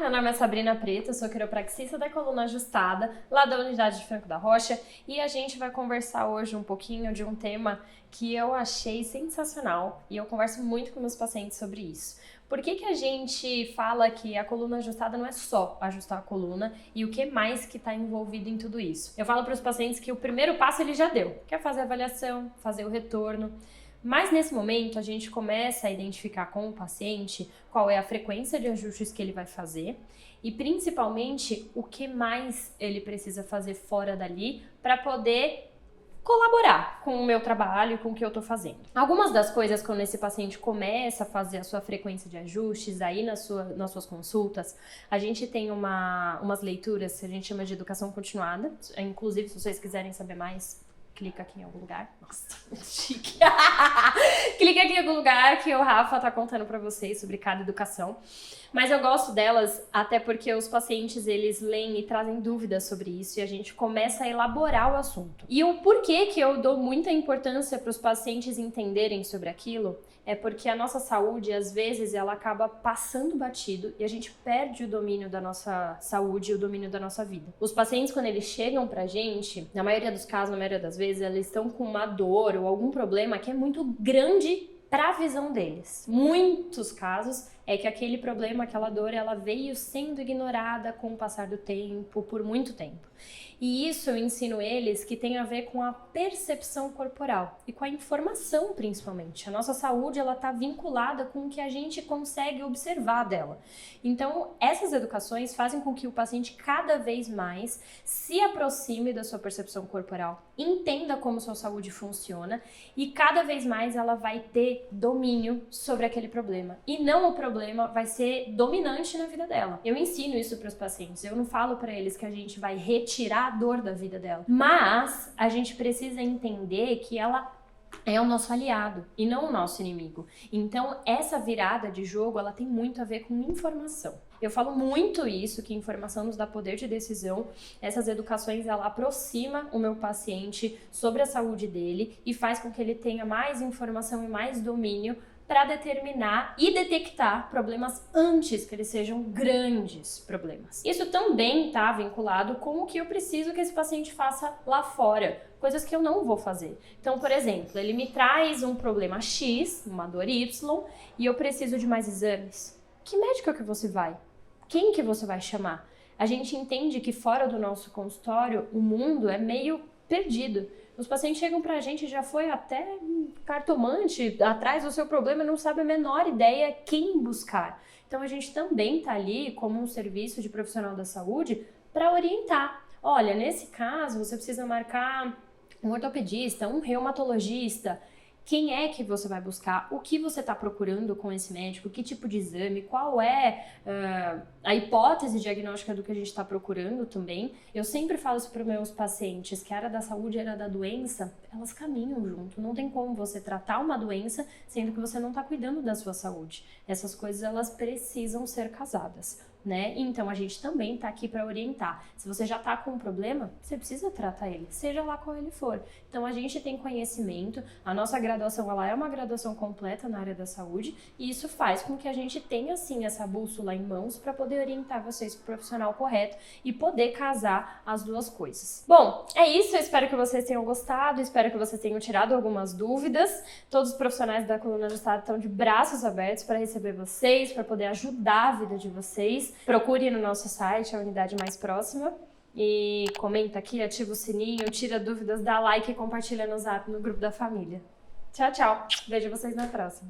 meu nome é Sabrina Preto, sou quiropraxista da coluna ajustada, lá da unidade de Franco da Rocha, e a gente vai conversar hoje um pouquinho de um tema que eu achei sensacional, e eu converso muito com meus pacientes sobre isso. Por que a gente fala que a coluna ajustada não é só ajustar a coluna e o que mais que está envolvido em tudo isso? Eu falo para os pacientes que o primeiro passo ele já deu, que é fazer a avaliação, fazer o retorno. Mas nesse momento a gente começa a identificar com o paciente qual é a frequência de ajustes que ele vai fazer e principalmente o que mais ele precisa fazer fora dali para poder colaborar com o meu trabalho, com o que eu tô fazendo. Algumas das coisas quando esse paciente começa a fazer a sua frequência de ajustes aí nas suas consultas, a gente tem umas leituras que a gente chama de educação continuada, inclusive se vocês quiserem saber mais, clica aqui em algum lugar. Nossa, chique. Clica aqui em algum lugar que o Rafa tá contando pra vocês sobre cada educação. Mas eu gosto delas até porque os pacientes, eles leem e trazem dúvidas sobre isso e a gente começa a elaborar o assunto. E o porquê que eu dou muita importância para os pacientes entenderem sobre aquilo é porque a nossa saúde, às vezes, ela acaba passando batido e a gente perde o domínio da nossa saúde e o domínio da nossa vida. Os pacientes, quando eles chegam pra gente, na maioria dos casos, na maioria das vezes, eles estão com uma dor ou algum problema que é muito grande para a visão deles. Muitos casos é que aquele problema, aquela dor, ela veio sendo ignorada com o passar do tempo, por muito tempo. E isso eu ensino eles que tem a ver com a percepção corporal e com a informação principalmente. A nossa saúde, ela está vinculada com o que a gente consegue observar dela. Então, essas educações fazem com que o paciente cada vez mais se aproxime da sua percepção corporal, entenda como sua saúde funciona e cada vez mais ela vai ter domínio sobre aquele problema. E não o problema vai ser dominante na vida dela. Eu ensino isso para os pacientes. Eu não falo para eles que a gente vai retirar a dor da vida dela. Mas a gente precisa entender que ela é o nosso aliado e não o nosso inimigo. Então, essa virada de jogo, ela tem muito a ver com informação. Eu falo muito isso, que informação nos dá poder de decisão. Essas educações, ela aproxima o meu paciente sobre a saúde dele e faz com que ele tenha mais informação e mais domínio para determinar e detectar problemas antes que eles sejam grandes problemas. Isso também está vinculado com o que eu preciso que esse paciente faça lá fora, coisas que eu não vou fazer. Então, por exemplo, ele me traz um problema X, uma dor Y, e eu preciso de mais exames. Que médico que você vai? Quem que você vai chamar? A gente entende que fora do nosso consultório, o mundo é meio perdido. Os pacientes chegam pra gente, já foi até cartomante atrás do seu problema e não sabe a menor ideia quem buscar. Então a gente também tá ali como um serviço de profissional da saúde para orientar. Olha, nesse caso você precisa marcar um ortopedista, um reumatologista. Quem é que você vai buscar? O que você está procurando com esse médico? Que tipo de exame? Qual é a hipótese diagnóstica do que a gente está procurando também? Eu sempre falo isso para os meus pacientes, que a área da saúde e a área da doença, elas caminham junto. Não tem como você tratar uma doença sendo que você não está cuidando da sua saúde. Essas coisas, elas precisam ser casadas, né? Então a gente também tá aqui para orientar. Se você já tá com um problema, você precisa tratar ele, seja lá qual ele for. Então a gente tem conhecimento, a nossa graduação ela é uma graduação completa na área da saúde e isso faz com que a gente tenha assim essa bússola em mãos para poder orientar vocês pro profissional correto e poder casar as duas coisas. Bom, é isso, eu espero que vocês tenham gostado, espero que vocês tenham tirado algumas dúvidas. Todos os profissionais da coluna ajustada estão de braços abertos para receber vocês, para poder ajudar a vida de vocês. Procure no nosso site a unidade mais próxima e comenta aqui, ativa o sininho, tira dúvidas, dá like e compartilha no Zap no grupo da família. Tchau, tchau. Vejo vocês na próxima.